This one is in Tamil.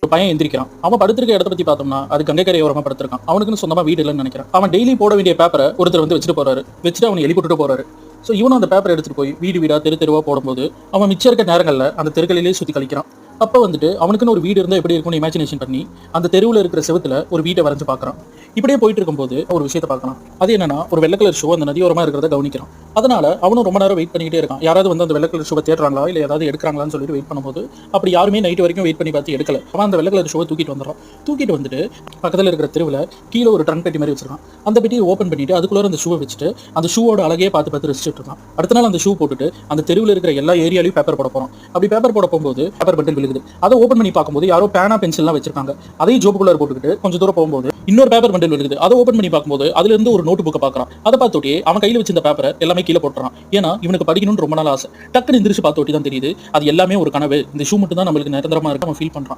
ஒரு பையன் எந்திரிக்கிறான். அவன் படுத்திருக்க இடத்த பத்தி பார்த்தோம்னா அது கங்கை கரையோரமா படுத்திருக்கான். அவனுக்குன்னு சொந்தமா வீடு இல்லைன்னு நினைக்கிறான். அவன் டெய்லி போட வேண்டிய பேப்பரை ஒருத்தர் வந்து வச்சுட்டு போறாரு. வச்சுட்டு அவனை எழுப்பிட்டு போறாரு. ஸோ இவனும் அந்த பேப்பர் எடுத்துட்டு போய் வீடு வீடா தெரு தெருவா போடும்போது அவன் மிச்சம் இருக்க நேரங்களில் அந்த தெருக்களிலேயே சுற்றி கழிக்கிறான். அப்போ வந்துட்டு அவனுக்குன்னு ஒரு வீடு இருந்தால் எப்படி இருக்கும்னு இமேஜினேஷன் பண்ணி அந்த தெருவில் இருக்கிற செவத்துல ஒரு வீட்டை வரைஞ்சு பார்க்குறான். இப்படியே போயிட்டு இருக்கும்போது ஒரு விஷயத்தை பார்க்கலாம். அது என்னன்னா, ஒரு வெள்ளை கலர் ஷூ அந்த நதியோரமா இருக்கிறத கவனிக்கிறான். அதனால அவனும் ரொம்ப நேரம் வெயிட் பண்ணிக்கிட்டே இருக்கான். யாராவது வந்து அந்த வெள்ளை கலர் ஷூவை தேடுறாங்களா இல்லை ஏதாவது எடுக்கிறாங்களான்னு சொல்லிட்டு வெயிட் பண்ணும்போது அப்படி யாருமே நைட் வரைக்கும் வெயிட் பண்ணி பார்த்து எடுக்கல. அவன் அந்த வெள்ளை கலர் ஷூவை தூக்கிட்டு வந்துடுறான். தூக்கிட்டு வந்துட்டு பக்கத்தில் இருக்கிற தெருவில் கீழே ஒரு ட்ரங்க் பெட்டி மாதிரி வச்சிருக்கான். அந்த பெட்டியை ஓப்பன் பண்ணிட்டு அதுக்குள்ள அந்த ஷூவை வச்சுட்டு அந்த ஷூவோட அழகே பார்த்து பார்த்து ரசிச்சுட்டு இருக்கான். அடுத்த நாள் அந்த ஷூ போட்டுட்டு அந்த தெருவில் இருக்கிற எல்லா ஏரியாலையும் பேப்பர் போட போறான். அப்படி பேப்பர் போட போகும்போது பேப்பர் பண்டில் விழுகுது. அதை ஓப்பன் பண்ணி பார்க்கும்போது யாரோ பேனா பென்சில்லாம் வச்சிருக்காங்க. அதையும் ஜோப்புக்குள்ள போட்டுக்கிட்டு கொஞ்சம் தூரம் போகும்போது இன்னொரு பேப்பர் பண்டில் விழுகுது. அதை ஓப்பன் பண்ணி பார்க்கும்போது அதுல இருந்து ஒரு நோட்டு புக்கை பார்க்கறான். அதை பார்த்தோட்டி அவன் கையில வச்சிருந்த பேப்பரை எல்லாமே கீழே போட்டுறான். ஏன்னா இவனுக்கு படிக்கணும்னு ரொம்ப நாள் ஆசை. டக்குன்னு எந்திரிச்சு பார்த்தோட்டி தான் தெரியுது அது எல்லாமே ஒரு கனவு. இந்த ஷூ மட்டும் தான் நம்மளுக்கு நிரந்தரமா இருக்கு அவன் ஃபீல் பண்றான்.